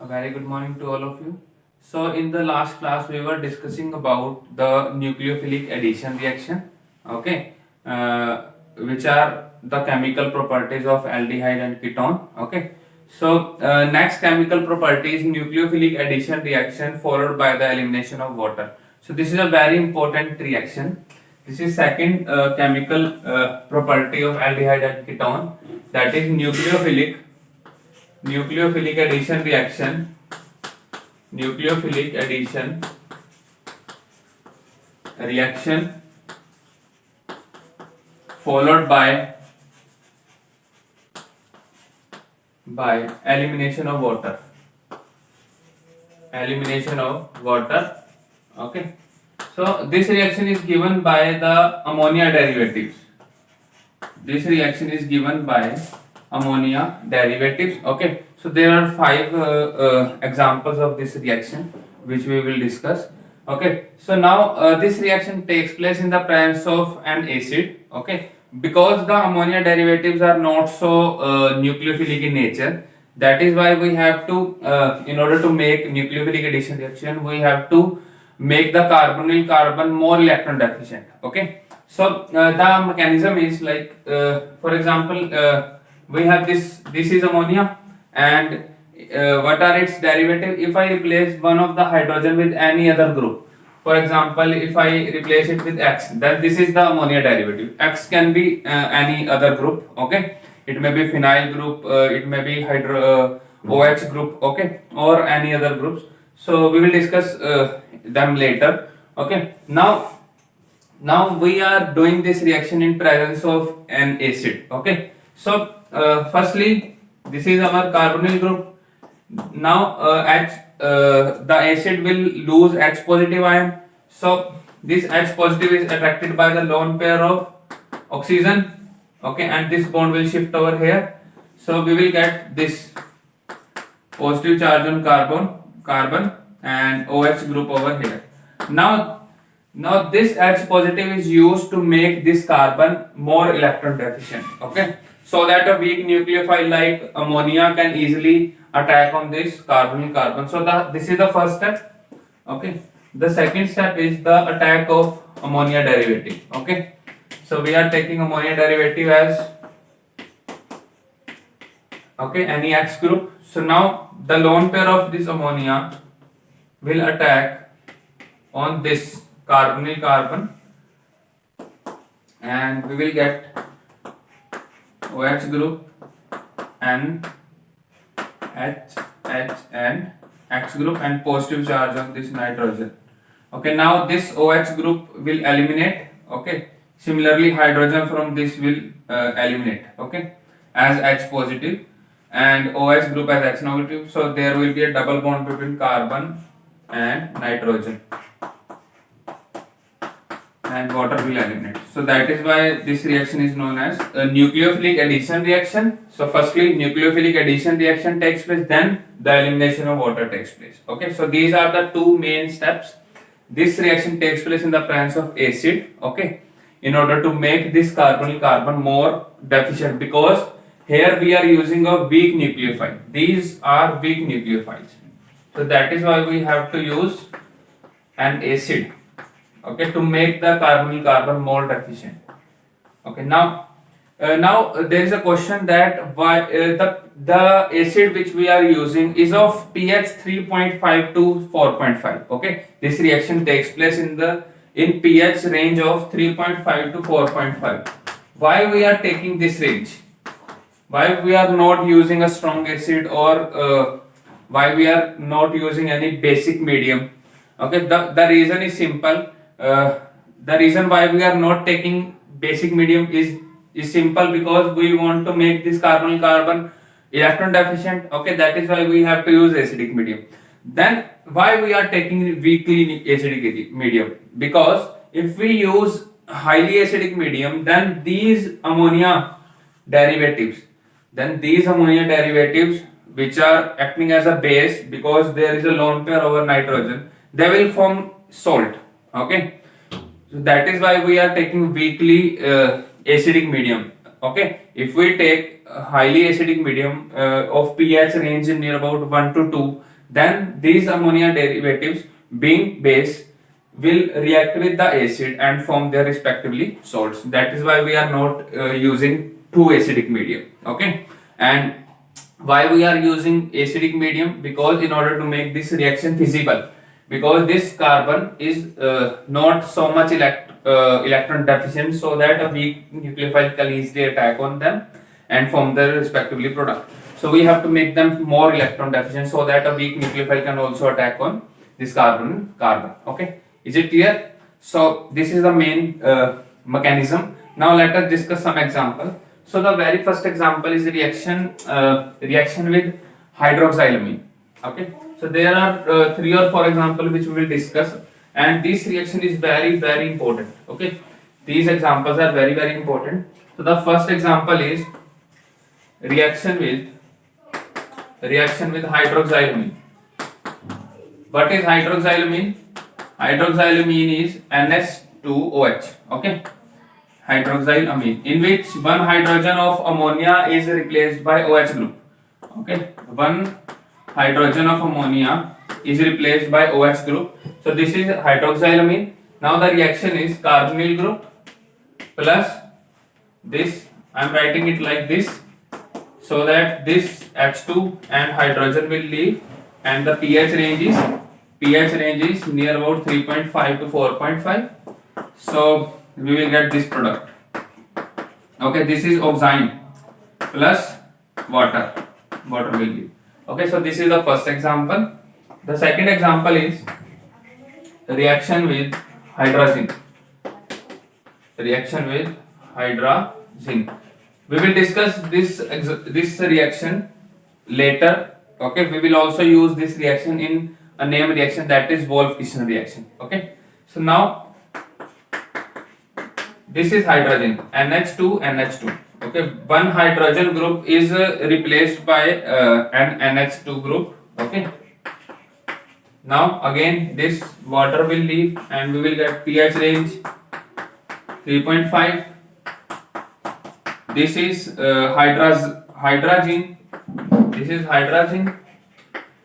very good morning to all of you. So, in the last class, we were discussing about the nucleophilic addition reaction, okay, which are the chemical properties of aldehyde and ketone, okay. So, next chemical property is nucleophilic addition reaction followed by the elimination of water. So, this is a very important reaction. This is second chemical property of aldehyde and ketone, that is nucleophilic addition reaction, nucleophilic addition reaction followed by elimination of water, okay. So this reaction is given by the ammonia derivatives. This reaction is given by ammonia derivatives, okay. So there are five examples of this reaction which we will discuss, okay. So now this reaction takes place in the presence of an acid, okay. Because the ammonia derivatives are not so nucleophilic in nature, that is why we have to in order to make nucleophilic addition reaction, we have to make the carbonyl carbon more electron deficient, okay. So the mechanism is like for example we have this is ammonia, and what are its derivative? If I replace one of the hydrogen with any other group, for example if I replace it with X, then this is the ammonia derivative. X can be any other group, okay. It may be phenyl group, it may be OH group, okay, or any other groups. So we will discuss them later, okay. Now we are doing this reaction in presence of an acid, okay. So firstly this is our carbonyl group. Now the acid will lose H positive ion, so this H positive is attracted by the lone pair of oxygen, okay, and this bond will shift over here. So we will get this positive charge on carbon and OH group over here. Now this H positive is used to make this carbon more electron deficient, okay, so that a weak nucleophile like ammonia can easily attack on this carbonyl carbon. So this is the first step, okay. The second step is the attack of ammonia derivative, okay. So we are taking ammonia derivative as, okay, any X group. So now the lone pair of this ammonia will attack on this carbonyl carbon, and we will get OH group and H and X group and positive charge of this nitrogen, okay. Now this OH group will eliminate, okay. Similarly hydrogen from this will eliminate, okay, as H positive, and OH group as H negative. So there will be a double bond between carbon and nitrogen, and water will eliminate. So that is why this reaction is known as a nucleophilic addition reaction. So firstly nucleophilic addition reaction takes place, then the elimination of water takes place, okay. So these are the two main steps. This reaction takes place in the presence of acid, okay, in order to make this carbonyl carbon more deficient, because here we are using a weak nucleophile. These are weak nucleophiles, so that is why we have to use an acid, okay, to make the carbonyl carbon more deficient, okay. Now there is a question that why the acid which we are using is of pH 3.5 to 4.5, okay. This reaction takes place in pH range of 3.5 to 4.5. Why we are taking this range? Why we are not using a strong acid, or why we are not using any basic medium, okay. The reason is simple. The reason why we are not taking basic medium is simple, because we want to make this carbonyl carbon electron deficient, okay. That is why we have to use acidic medium. Then why we are taking weakly acidic medium? Because if we use highly acidic medium, then these ammonia derivatives which are acting as a base, because there is a lone pair over nitrogen, they will form salt, okay. So that is why we are taking weakly acidic medium, okay. If we take highly acidic medium of pH range near about 1 to 2, then these ammonia derivatives being base will react with the acid and form their respectively salts. That is why we are not using two acidic medium. Okay, and why we are using acidic medium? Because in order to make this reaction feasible, because this carbon is not so much electron deficient, so that a weak nucleophile can easily attack on them and form their respectively product. So we have to make them more electron deficient so that a weak nucleophile can also attack on this carbon. Okay, is it clear? So this is the main mechanism. Now let us discuss some example. So the very first example is reaction with hydroxylamine. Okay, so there are 3 or 4 examples which we will discuss, and this reaction is very important. Okay, these examples are very important. So the first example is reaction with hydroxylamine. What is hydroxylamine? Hydroxylamine is NH2OH. Okay, hydroxylamine, in which one hydrogen of ammonia is replaced by OH group. Okay, one hydrogen of ammonia is replaced by OH group. So this is hydroxylamine. Now the reaction is carbonyl group plus this. I am writing it like this, so that this H2 and hydrogen will leave, and the pH range is near about 3.5 to 4.5. So we will get this product. Okay, this is oxime plus water will leave. Okay, so this is the first example. The second example is reaction with hydrazine. We will discuss this reaction later. Okay, we will also use this reaction in a name reaction, that is Wolff-Kishner reaction. Okay, so now this is hydrogen, NH2. Okay, one hydrogen group is replaced by an NH2 group. Okay, now again this water will leave and we will get pH range 3.5. This is hydrazine. This is hydrazine,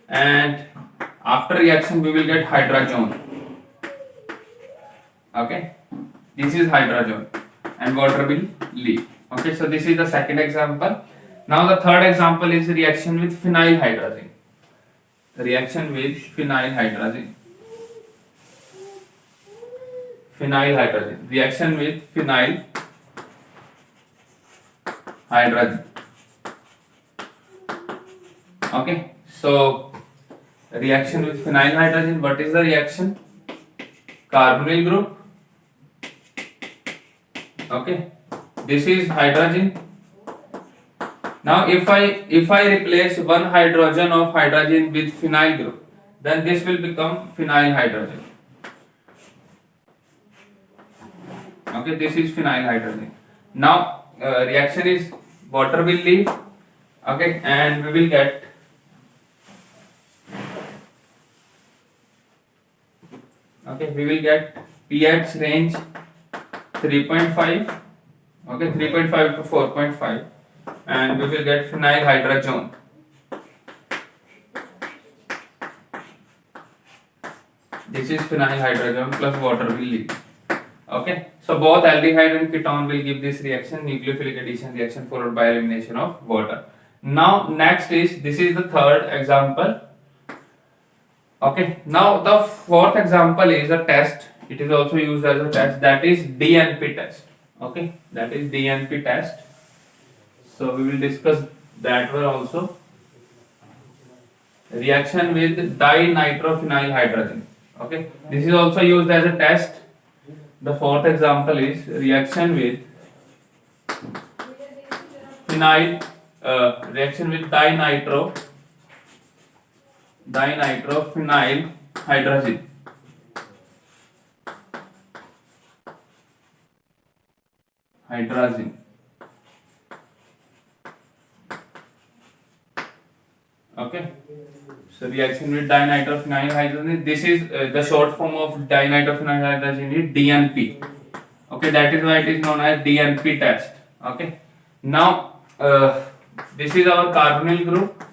and after reaction we will get hydrazone. Okay, this is hydrazone and water will leave. Okay, so this is the second example. Now the third example is reaction with phenylhydrazine. Reaction with phenylhydrazine. Reaction with phenylhydrazine. Okay, so reaction with phenylhydrazine. What is the reaction? Carbonyl group. Okay, this is hydrogen. Now if I replace one hydrogen of hydrogen with phenyl group, then this will become phenylhydrazine. Okay, this is phenylhydrazine. Now reaction is water will leave. Okay, and we will get pH range 3.5. Okay, 3.5 to 4.5, and we will get phenylhydrazone. This is phenylhydrazone plus water will leave. Okay, so both aldehyde and ketone will give this reaction, nucleophilic addition reaction followed by elimination of water. Now next is, this is the third example. Okay, now the fourth example is a test. It is also used as a test, that is DNP test. Okay, that is DNP test. So we will discuss that one also. Reaction with dinitrophenylhydrazine. Okay, this is also used as a test. The fourth example is reaction with dinitrophenylhydrazine. Okay, so reaction with dinitrophenylhydrazine. This is the short form of dinitrophenylhydrazine is DNP. Okay, that is why it is known as DNP test. Okay, now this is our carbonyl group,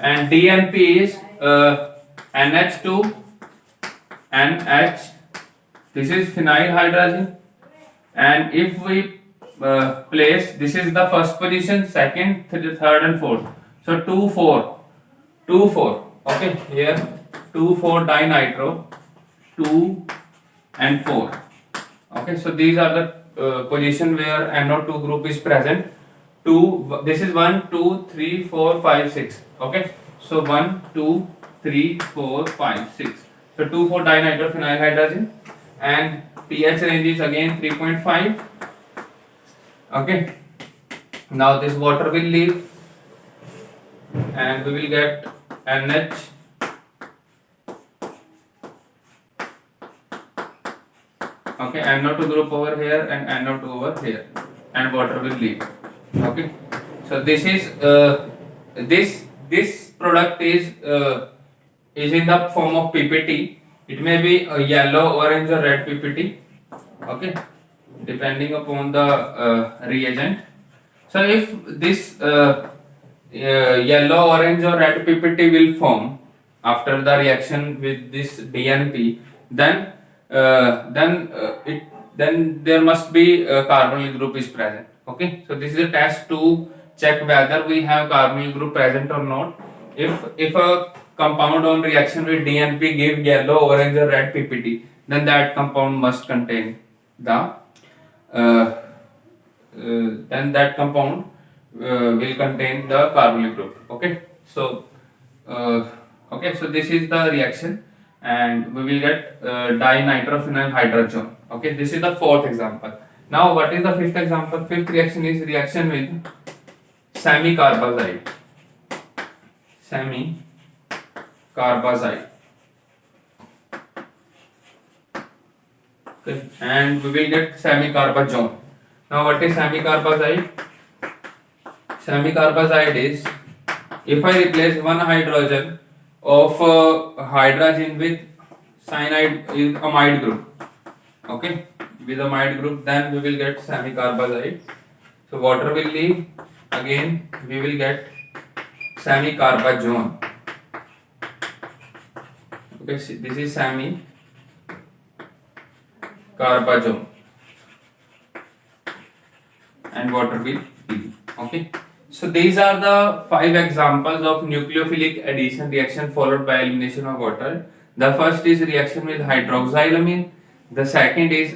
and DNP is NH2 NH, this is phenyl hydrazine, and if we place, this is the first position, second, third and fourth, so 2 4 2 4, okay, here 2 4 dinitro, 2 and 4, okay, so these are the position where NO2 group is present. 2, this is 1 2 3 4 5 6, okay, so 1 2 3 4 5 6, so 2 4 dinitrophenyl hydrazine, and pH range is again 3.5, okay. Now this water will leave and we will get NH, okay, NO2 group over here and NO2 over here, and water will leave, okay. So this is this product is in the form of PPT. It may be a yellow, orange or red PPT, okay, depending upon the reagent. So if this yellow, orange or red PPT will form after the reaction with this DNP, then there must be a carbonyl group is present, okay. So this is a test to check whether we have carbonyl group present or not. If a compound on reaction with DNP give yellow, orange or red PPT, then that compound must contain the then that compound will contain the carbonyl group, okay. So okay, so this is the reaction and we will get dinitrophenyl hydrazone, okay. This is the fourth example. Now what is the fifth example? Fifth reaction is reaction with semicarbazide, okay, and we will get semicarbazone. Now what is semicarbazide? Semicarbazide is, if I replace one hydrogen of hydrazine with cyanide with amide group, okay, with amide group, then we will get semicarbazide. So water will leave, again we will get semicarbazone, okay. See, this is semicarbazone and water will leave, okay. So these are the 5 examples of nucleophilic addition reaction followed by elimination of water. The first is reaction with hydroxylamine, the second is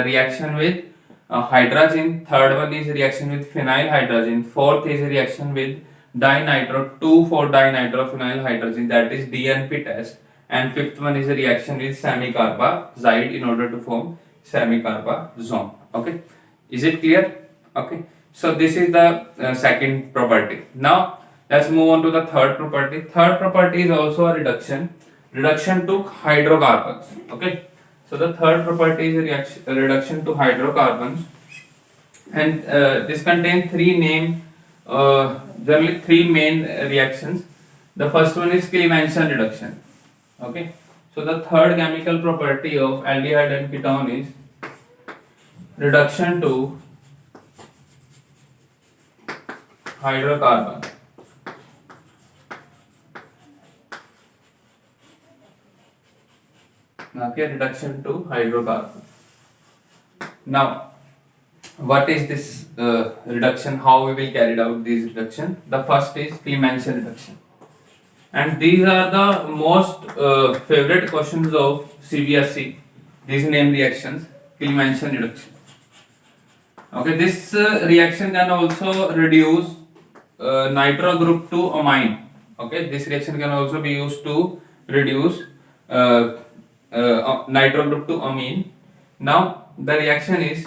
reaction with hydrazine, third one is reaction with phenyl hydrazine, fourth is reaction with dinitro 2,4-dinitrophenyl hydrazine, that is DNP test, and fifth one is a reaction with semicarbazide in order to form semicarbazone, okay. Is it clear? Okay. So this is the second property. Now let's move on to the third property. Third property is also a reduction to hydrocarbons, okay. So the third property is a reduction to hydrocarbons, and this contains generally three main reactions. The first one is Clemenson reduction, okay. So the third chemical property of aldehyde and ketone is reduction to hydrocarbon, okay, reduction to hydrocarbon. Now what is this reduction, how we will carry out this reduction? The first is Clemenson reduction, and these are the most favorite questions of CBSE, these name reactions, Clemenson reduction, okay. This reaction can also reduce nitro group to amine, okay. This reaction can also be used to reduce nitro group to amine. Now the reaction is,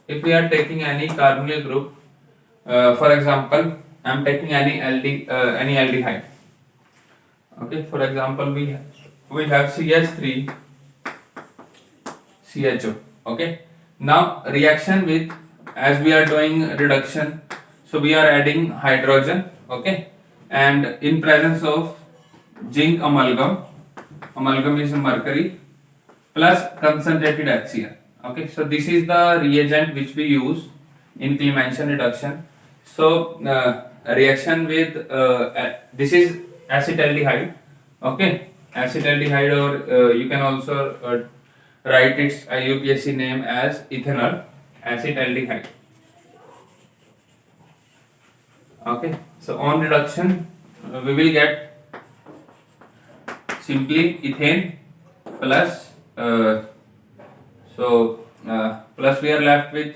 if we are taking any carbonyl group, for example I am taking any aldehyde, okay. For example we have CH3 CHO, okay. Now reaction with, as we are doing reduction, so we are adding hydrogen, okay, and in presence of zinc amalgam is mercury plus concentrated HCl, okay. So this is the reagent which we use in Clemenson reduction. So reaction with this is acetaldehyde, Okay, acetaldehyde, or you can also write its IUPAC name as ethanol acetaldehyde. Okay, so on reduction, we will get simply ethane plus plus we are left with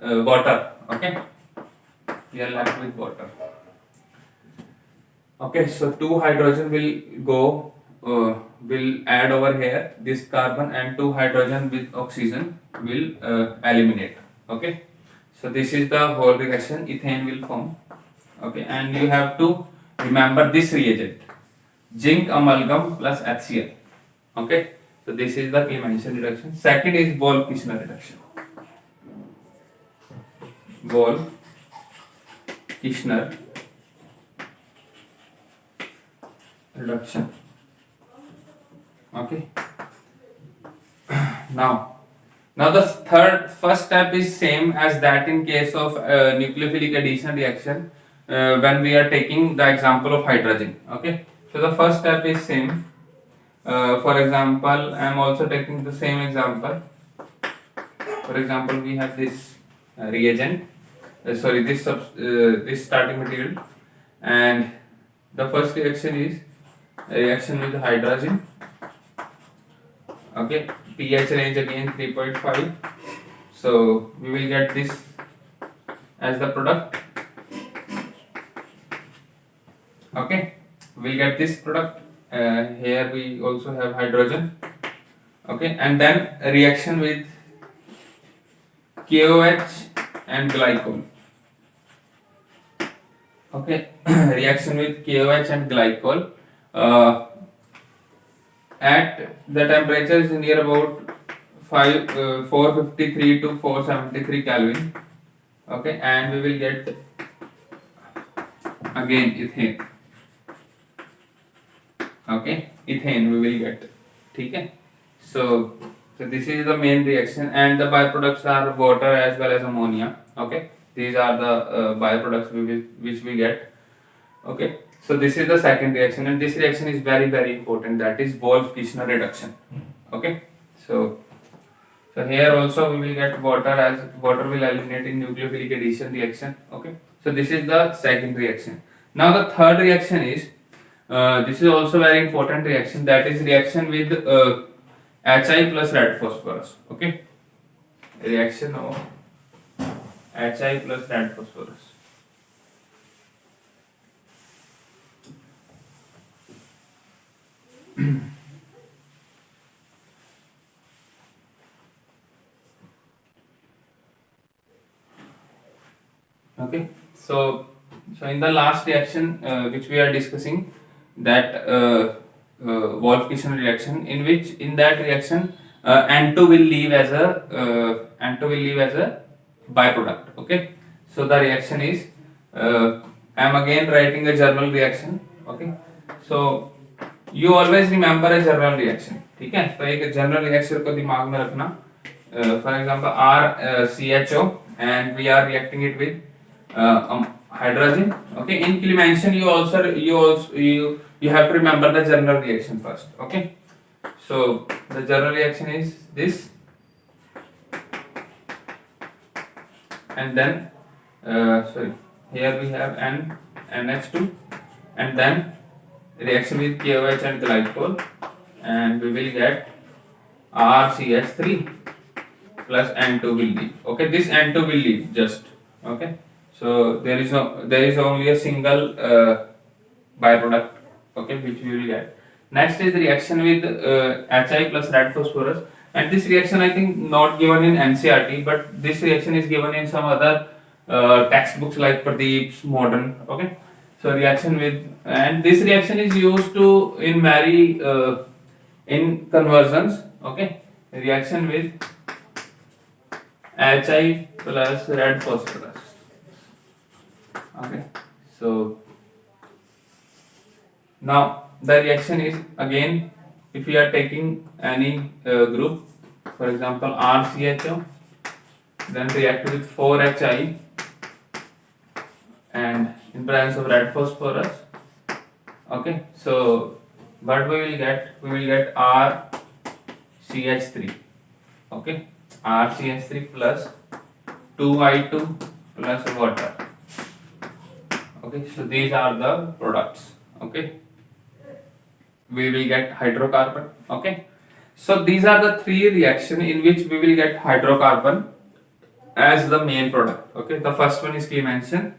water. Okay, we are left with water. Okay, so two hydrogen will go, will add over here this carbon, and two hydrogen with oxygen will eliminate. Okay, so this is the whole reaction. Ethane will form. Okay, and you have to remember this reagent, zinc amalgam plus HCl. Okay, so this is the Clemmensen reduction. Second is Wolff-Kishner reduction. Wolff-Kishner reduction. Okay. Now the first step is same as that in case of nucleophilic addition reaction when we are taking the example of hydrogen. Okay. So the first step is same. For example, I am also taking the same example. For example, we have this reagent. This starting material, and the first reaction is a reaction with hydrogen. Okay, pH range again 3.5. So we will get this as the product. Okay, we will get this product. Here we also have hydrogen. Okay, and then a reaction with KOH and glycol. Okay, reaction with KOH and glycol at the temperature is near about 453 to 473 Kelvin. Okay, and we will get again ethane. Okay, ethane we will get. Okay, so this is the main reaction, and the byproducts are water as well as ammonia. Okay, these are the byproducts which we get. Okay, so this is the second reaction, and this reaction is very important, that is Wolff-Kishner reduction. Okay, so here also we will get water, as water will eliminate in nucleophilic addition reaction. Okay, so this is the second reaction. Now the third reaction is this is also very important reaction, that is reaction with Hi plus red phosphorus. Okay, reaction of Hi plus red phosphorus. Okay, so in the last reaction which we are discussing, that Wolff-Kishner reaction, in that reaction N2 will leave as a byproduct. Okay, so the reaction is I am again writing a journal reaction. Okay, so you always remember a journal reaction. ठीक है, तो एक journal reaction को दिमाग में रखना. For example, RCHO, and we are reacting it with hydrogen. Okay, in Clemmensen you have to remember the journal reaction first. Okay, so the journal reaction is this, and then here we have NH2, and then reaction with KOH and glycol, and we will get RCH3 plus N2 will leave. Okay, this N2 will leave just. Okay, so there is only a single byproduct. Okay, which we will get. Next is the reaction with Hi plus red phosphorus, and this reaction I think not given in NCERT, but this reaction is given in some other textbooks like Pradeep's Modern. Okay, so reaction with, and this reaction is used to in many in conversions. Okay, reaction with Hi plus red phosphorus. Okay, so now the reaction is again, if we are taking any group, for example RCHO, then react with 4Hi, and in presence of red phosphorus. Okay, so but we will get RCH3. Okay, RCH3 plus 2I2 plus water. Okay, so these are the products. Okay, we will get hydrocarbon. Okay, so these are the three reactions in which we will get hydrocarbon as the main product. Okay, the first one is clean mention.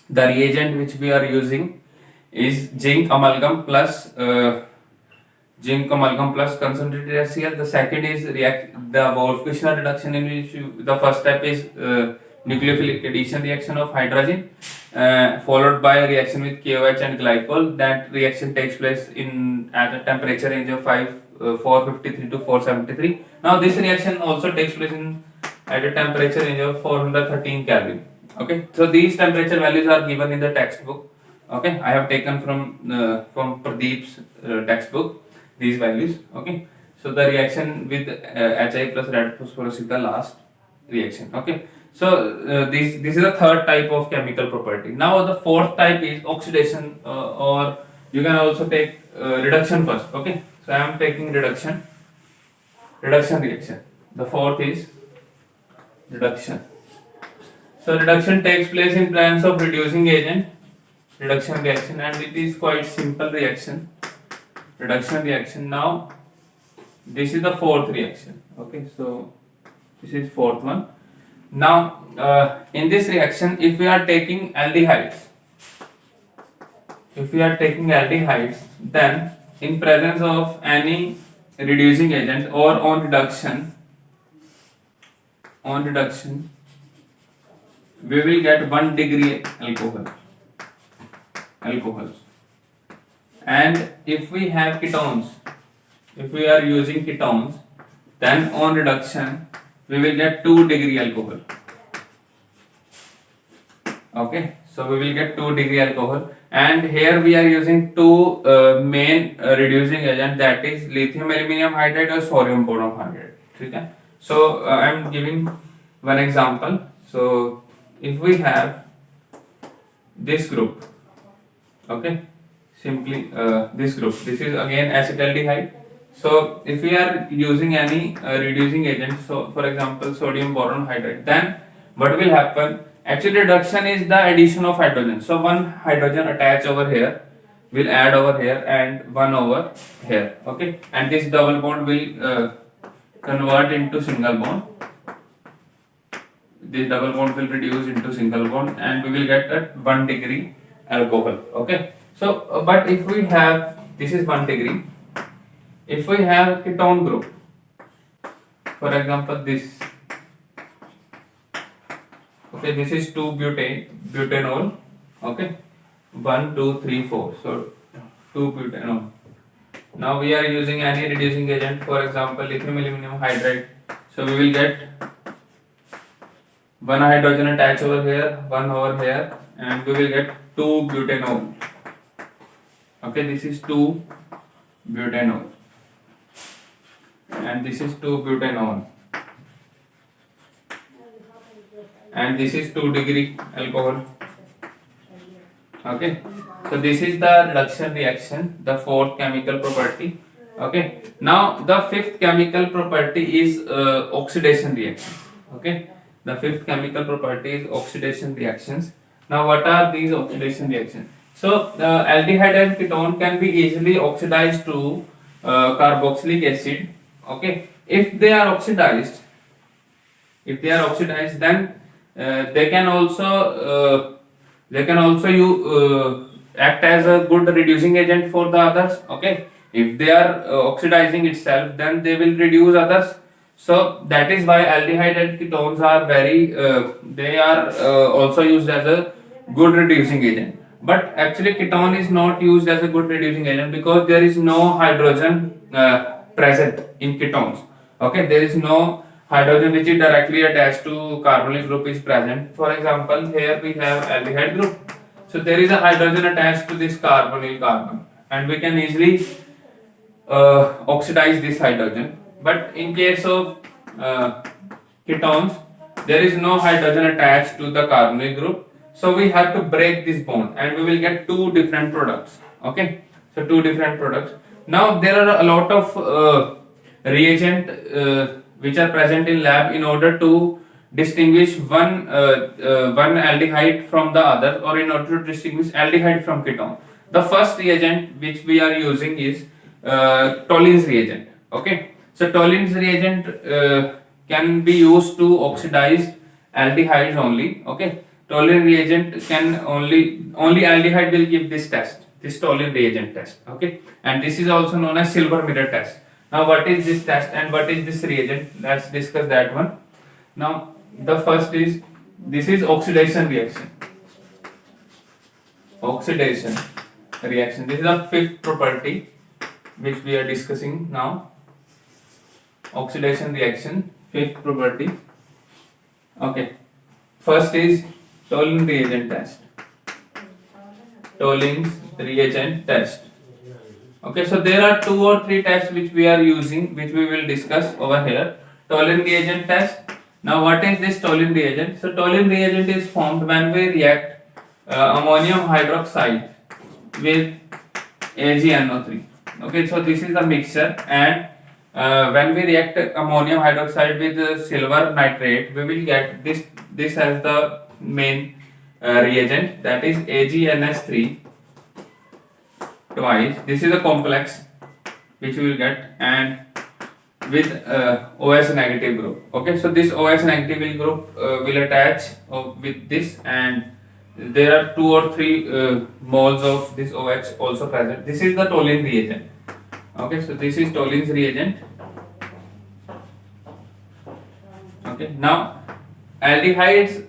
The reagent which we are using is zinc amalgam plus concentrated HCl. The second is the Wolff-Kishner reduction, in which the first step is nucleophilic addition reaction of hydrogen, followed by a reaction with KOH and glycol. That reaction takes place at a temperature range of 453 to 473. Now this reaction also takes place at a temperature range of 413 Kelvin. Okay, so these temperature values are given in the textbook. Okay, I have taken from Pradeep's textbook these values. Okay, so the reaction with Hi plus red phosphorus is the last reaction. Okay, so this is the third type of chemical property. Now the fourth type is oxidation, or you can also take reduction first. Okay, so I am taking reduction reaction. The fourth is reduction. So reduction takes place in presence of reducing agent, reduction reaction, and it is quite simple reaction. Reduction reaction. Now this is the fourth reaction. Okay, so this is fourth one. Now in this reaction, if we are taking aldehydes, then in presence of any reducing agent or on reduction, we will get 1 degree alcohols. And if we have ketones, if we are using ketones, then on reduction we will get 2 degree alcohol. Okay, so we will get 2 degree alcohol, and here we are using two main reducing agent, that is lithium aluminum hydride or sodium boron hydride. Okay, so I am giving one example. So if we have this group, okay, simply this group, this is again acetaldehyde. So if we are using any reducing agent, so for example sodium boron hydride, then what will happen? Actually reduction is the addition of hydrogen. So one hydrogen attach over here, will add over here, and one over here. Okay, and this double bond will convert into single bond. This double bond will reduce into single bond, and we will get a 1 degree alcohol. Okay, so but if we have, this is 1 degree, if we have ketone group, for example this, okay, this is 2 butanol. Okay, 1 2 3 4, so 2 butanol. Now we are using any reducing agent, for example lithium aluminum hydride, so we will get one hydrogen attached over here, one over here, and we will get 2 butanol. Okay, this is 2 butanol, and this is 2 butanol, and this is 2 degree alcohol. Okay, so this is the reduction reaction, the fourth chemical property. Okay, now the fifth chemical property is oxidation reaction. Okay, the fifth chemical property is oxidation reactions. Now what are these oxidation reactions? So aldehyde and ketone can be easily oxidized to carboxylic acid. Okay, if they are oxidized, then they can also act as a good reducing agent for the others. Okay, if they are oxidizing itself, then they will reduce others. So that is why aldehyde and ketones are they are also used as a good reducing agent. But actually ketone is not used as a good reducing agent because there is no hydrogen present in ketones. Okay, there is no hydrogen which is directly attached to carbonyl group is present. For example, here we have aldehyde group. So there is a hydrogen attached to this carbonyl carbon, and we can easily oxidize this hydrogen. But in case of ketones, there is no hydrogen attached to the carbonyl group, so we have to break this bond, and we will get two different products. Okay, So two different products. Now there are a lot of reagent which are present in lab in order to distinguish one aldehyde from the other, or in order to distinguish aldehyde from ketone. The first reagent which we are using is Tollin's reagent. Okay, so Tollin's reagent can be used to oxidize aldehydes only. Okay, Tollin reagent can only aldehyde will give this test, this Tollin reagent test. Okay, and this is also known as silver mirror test. Now what is this test and what is this reagent? Let's discuss that one. Now the first is, this is oxidation reaction. Oxidation reaction. This is the fifth property which we are discussing now. Oxidation reaction, fifth property. Okay. First is Tollin reagent test. Tollin's reagent test. Okay, so there are 2 or 3 tests which we are using, which we will discuss over here. Tollin reagent test. Now what is this Tollin reagent? So Tollin reagent is formed when we react ammonium hydroxide with AgNO3. Okay, so this is the mixture, and when we react ammonium hydroxide with silver nitrate, we will get this as the main reagent, that is AgNS3 twice. This is a complex which we will get, and with OS negative group. Okay, so this OS negative group will attach with this, and there are 2 or 3 moles of this OH also present. This is the Tollin reagent. Okay, so this is Tollin's reagent. Okay, now aldehydes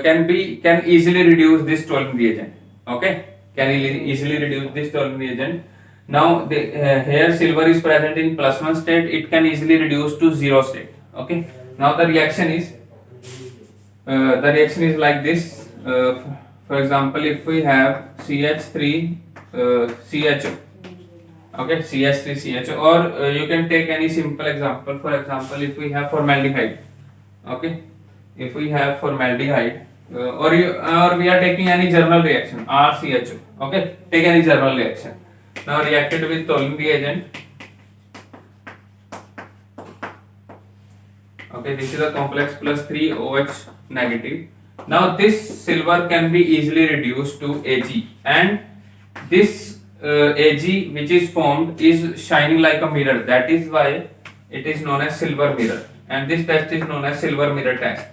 can easily reduce this Tollin reagent. Okay, can easily reduce this Tollin reagent. Now here silver is present in +1 state, it can easily reduce to 0 state. Okay, now the reaction is like this. For example, if we have CH3 CHO, okay, CH3 CHO, or you can take any simple example. For example, if we have formaldehyde, okay, if we have formaldehyde, or we are taking any journal reaction, RCHO, okay, take any journal reaction. Now reacted with Tollin reagent. Okay, this is a complex +3 OH negative. Now this silver can be easily reduced to Ag, and this Ag which is formed is shining like a mirror. That is why it is known as silver mirror, and this test is known as silver mirror test,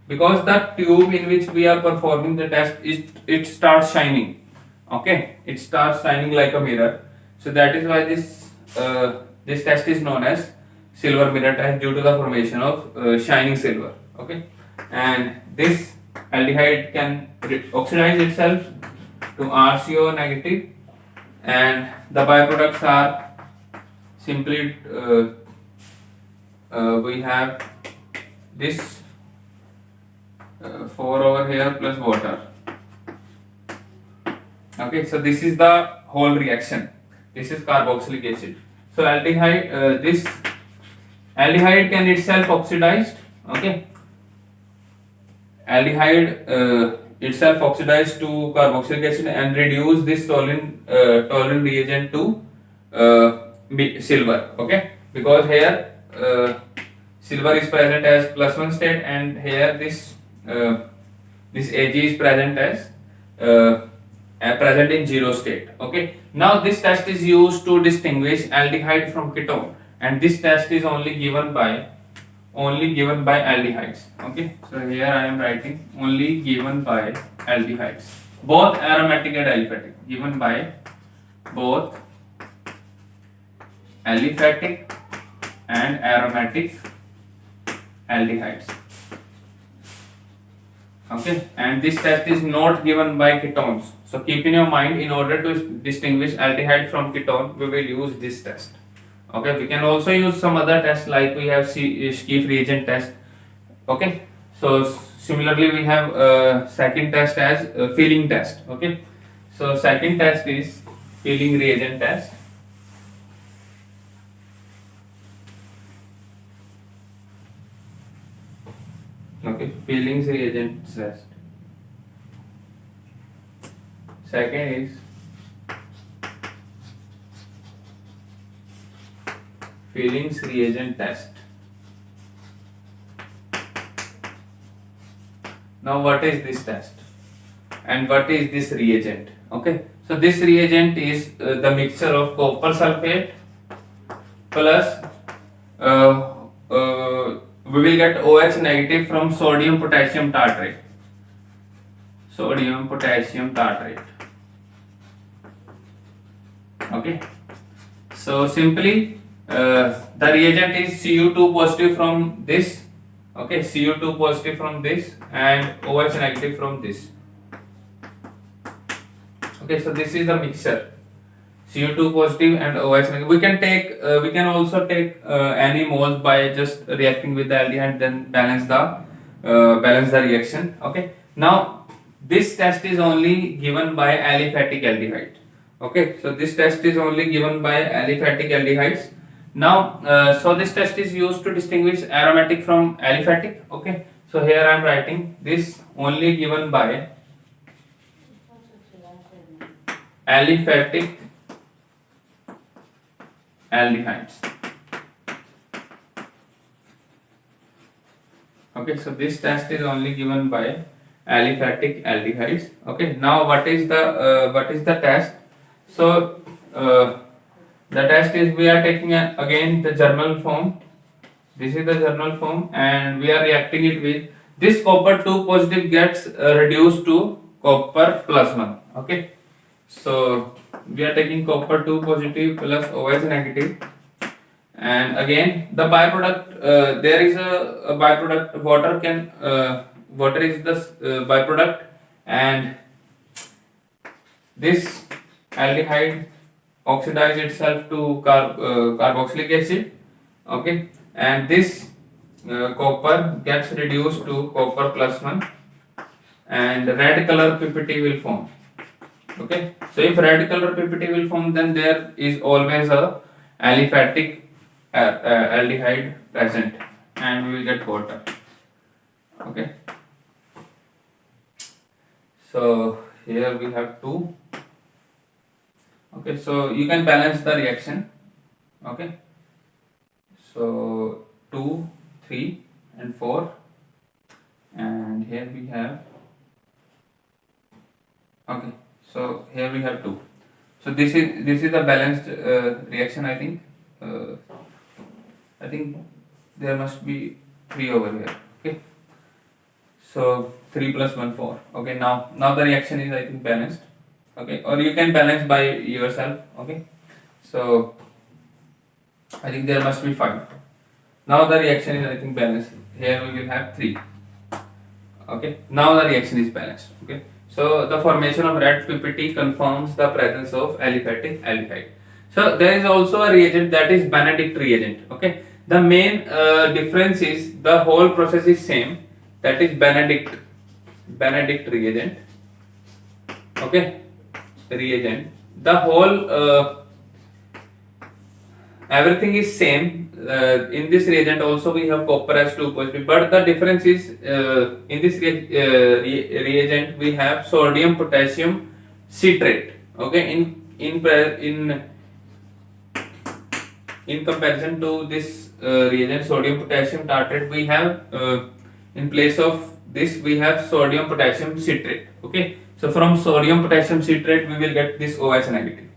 because the tube in which we are performing the test it starts shining. Okay, it starts shining like a mirror. So that is why this test is known as silver mirror test, due to the formation of shining silver. Okay, and this aldehyde can oxidize itself to RCO negative, and the byproducts are simply we have this 4 over here plus water. Okay, so this is the whole reaction. This is carboxylic acid. So this aldehyde can itself oxidized. Okay, aldehyde itself oxidized to carboxylic acid and reduce this Tollin reagent to silver. Okay, because here silver is present as +1 state, and here this Ag is present as present in 0 state. Okay, now this test is used to distinguish aldehyde from ketone, and this test is only given by aldehydes. Okay, so here I am writing only given by aldehydes, both aromatic and aliphatic, given by both aliphatic and aromatic aldehydes. Okay, and this test is not given by ketones. So keep in your mind, in order to distinguish aldehyde from ketone, we will use this test. Okay, we can also use some other tests, like we have Schiff reagent test. Okay, so similarly we have second test as Feeling test. Okay, so second test is Feeling reagent test. Okay, Feeling's reagent test. Second is Feelings reagent test. Now what is this test and what is this reagent? Okay, so this reagent is the mixture of copper sulfate plus we will get OH negative from sodium potassium tartrate. Sodium potassium tartrate. Okay, so simply the reagent is Cu2 positive from this. Okay, Cu2 positive from this and OH negative from this. Okay, so this is the mixture. Cu2 positive and OH negative. We can also take any moles by just reacting with the aldehyde, then balance the reaction. Okay. Now this test is only given by aliphatic aldehyde. Okay, so this test is only given by aliphatic aldehydes. Now, so this test is used to distinguish aromatic from aliphatic. Okay, so here I am writing this only given by aliphatic aldehydes. Okay, so this test is only given by aliphatic aldehydes. Okay, now what is the test? So the test is we are taking again the journal form. This is the journal form, and we are reacting it with this copper 2 positive gets reduced to copper plus 1. Okay, so we are taking copper 2 positive plus OH negative, and again the byproduct, there is a byproduct, water is the byproduct, and this aldehyde oxidize itself to carboxylic acid. Okay, and this copper gets reduced to copper plus 1, and red color PPT will form. Okay, so if red color PPT will form, then there is always a aliphatic aldehyde present, and we will get water. Okay, so here we have 2. Okay, so you can balance the reaction. Okay, so 2, 3 and 4, and here we have, okay, so here we have 2. So this is the balanced reaction. I think there must be 3 over here. Okay, so 3 plus 1 4. Okay, now the reaction is, I think, balanced. Okay, or you can balance by yourself. Okay, so I think there must be 5. Now the reaction is, I think, balanced. Here we will have 3. Okay, now the reaction is balanced. Okay, so the formation of red PPT confirms the presence of aliphatic aldehyde. So there is also a reagent, that is Benedict reagent. Okay, the main difference is the whole process is same, that is Benedict reagent. Okay, reagent, the whole everything is same. In this reagent also we have copper as 2 positive, but the difference is in this reagent we have sodium potassium citrate. Okay, in comparison to this reagent sodium potassium tartrate, we have in place of this we have sodium potassium citrate. Okay, so from sodium potassium citrate we will get this OH negative.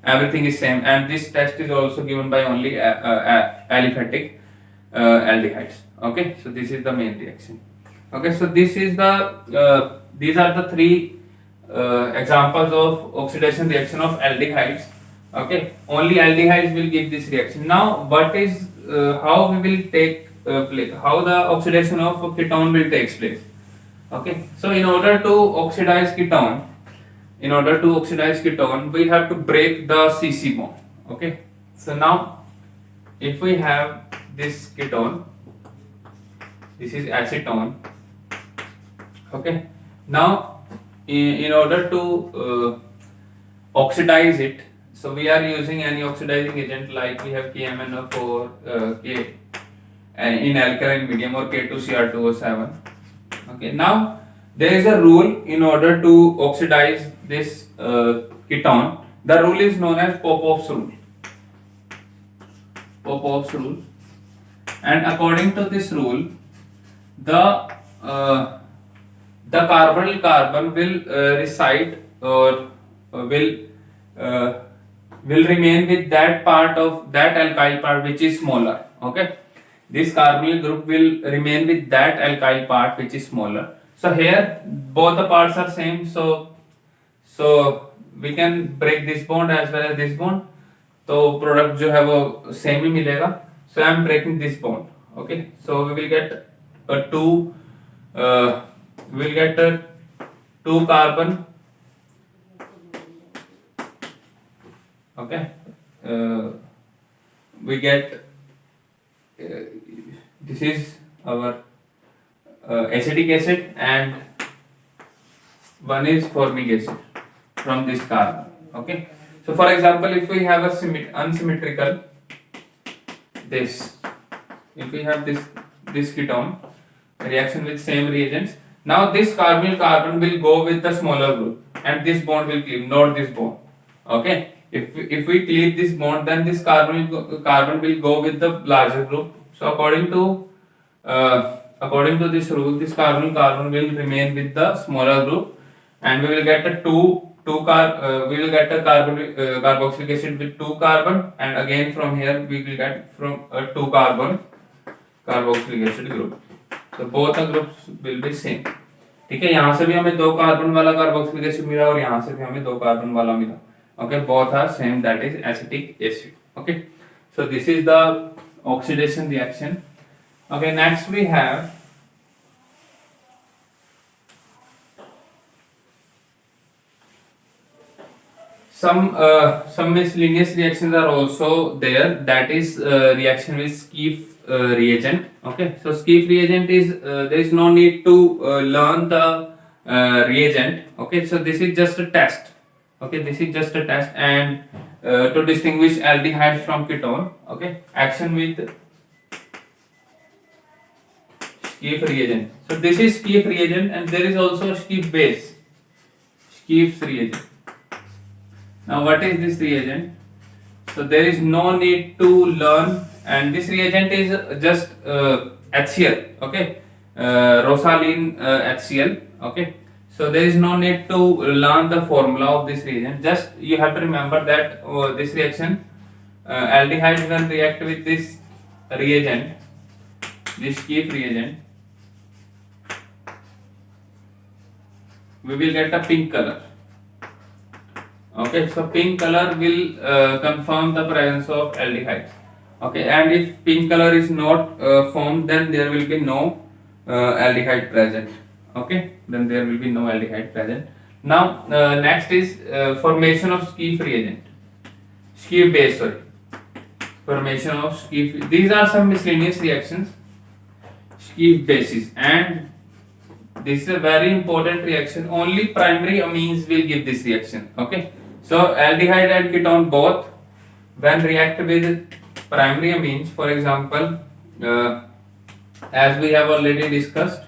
Everything is same, and this test is also given by only aliphatic aldehydes. Okay, so this is the main reaction. Okay, so this is the these are the 3 examples of oxidation reaction of aldehydes. Okay, only aldehydes will give this reaction. Now what is how we will take place, how the oxidation of ketone will take place. Okay, so in order to oxidize ketone, we have to break the CC bond. Okay, so now if we have this ketone, this is acetone. Okay, now in order to oxidize it, so we are using any oxidizing agent, like we have KMnO4, K in alkaline medium, or K2Cr2O7. Okay, now there is a rule in order to oxidize this ketone. The rule is known as Popoff's rule. Popov's rule. And according to this rule, the uh, the carbonyl carbon will reside or will uh, will remain with that part of that alkyl part which is smaller. Okay, this carbonyl group will remain with that alkyl part which is smaller. So here both the parts are same, so we can break this bond as well as this bond, तो product जो है वो same ही मिलेगा. So I am breaking this bond. Okay, so we will get a two carbon. Okay, we get this is our acetic acid and one is formic acid from this carbon. Okay, so for example, if we have a unsymmetrical this, if we have this ketone reaction with same reagents, now this carbonyl carbon will go with the smaller group and this bond will cleave, not this bond. Okay, if we cleave this bond, then this carbonyl carbon will go with the larger group. So according to this rule, this carbonyl carbon will remain with the smaller group and we will get a we will get a carboxylic acid with 2 carbon, and again from here we will get from a 2 carbon carboxylic acid group. So both the groups will be same. ठीक है, यहाँ से भी हमें 2 carbon वाला carboxylic acid मिला और यहाँ से भी हमें 2 कार्बन वाला मिला. Okay, both are same, that is acetic acid. Okay, so this is the oxidation reaction. Okay, next we have some miscellaneous reactions are also there, that is reaction with Schiff reagent. Okay, so Schiff reagent is there is no need to learn the reagent. Okay, so this is just a test. Okay, this is just a test and to distinguish aldehyde from ketone. Okay, action with Schiff reagent. So this is Schiff reagent and there is also Schiff base, Schiff's reagent. Now what is this reagent? So there is no need to learn, and this reagent is just HCl. Okay, Rosaline HCl. Okay, so there is no need to learn the formula of this reagent. Just you have to remember that this reaction, aldehyde when react with this reagent, this Schiff reagent, we will get a pink color. Okay, so pink color will confirm the presence of aldehyde. Okay, and if pink color is not formed, then there will be no aldehyde present. Okay, then there will be no aldehyde present. Now next is formation of Schiff reagent, Schiff base. Sorry, formation of Schiff. These are some miscellaneous reactions, Schiff bases, and this is a very important reaction. Only primary amines will give this reaction. Okay, so aldehyde and ketone both, when react with primary amines, for example, as we have already discussed,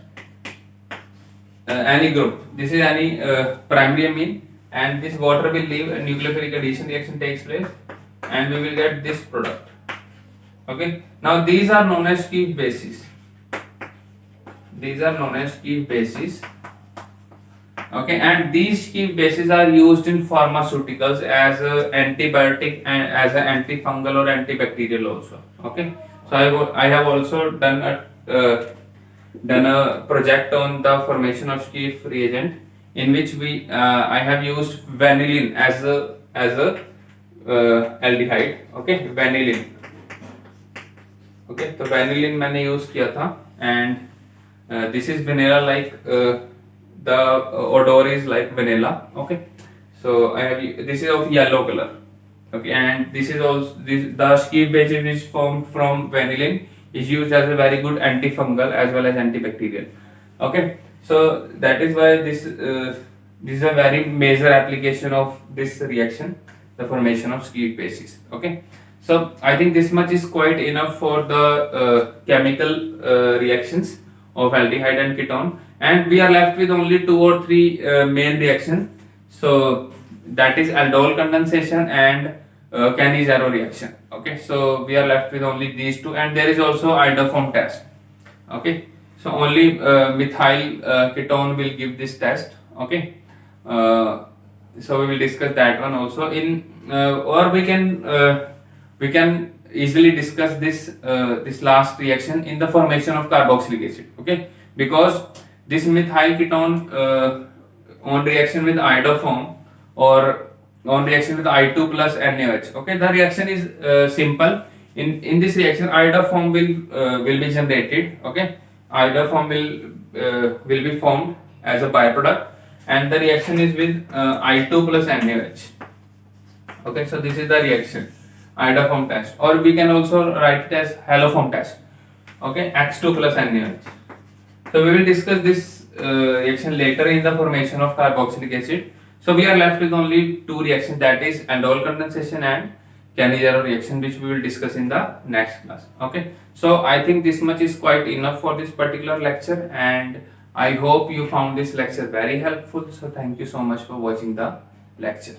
any group, this is any primary amine, and this water will leave, a nucleophilic addition reaction takes place, and we will get this product. Okay, now these are known as Schiff bases. These are known as Schiff bases. Okay, and these Schiff bases are used in pharmaceuticals as a antibiotic and as an antifungal or antibacterial also. Okay, so I have also done a project on the formation of Schiff reagent, in which I have used vanillin as a aldehyde. Okay, vanillin. Okay, तो vanillin मैंने use किया था, and this is vanilla, like the odor is like vanilla. Okay, so I have, this is of yellow color. Okay, and this is also the Schiff base which is formed from vanillin is used as a very good antifungal as well as antibacterial. Okay, so that is why this is a very major application of this reaction, the formation of Schiff bases. Okay, so I think this much is quite enough for the chemical reactions of aldehyde and ketone, and we are left with only 2 or 3 main reactions. So that is aldol condensation and Cannizzaro reaction. Okay, so we are left with only these two, and there is also iodoform test. Okay, so only methyl ketone will give this test. Okay, so we will discuss that one also in or we can easily discuss this last reaction in the formation of carboxylic acid. Okay, because this methyl ketone on reaction with iodoform or on reaction with I2 plus NaOH. Okay, the reaction is simple. In this reaction, iodoform will be generated. Okay, iodoform will be formed as a byproduct, and the reaction is with I2 plus NaOH. Okay, so this is the reaction, iodoform test, or we can also write it as haloform test. Okay, X2 plus NaOH. So we will discuss this reaction later in the formation of carboxylic acid. So we are left with only two reactions, that is aldol condensation and Cannizzaro reaction, which we will discuss in the next class. Okay, so I think this much is quite enough for this particular lecture, and I hope you found this lecture very helpful. So thank you so much for watching the lecture.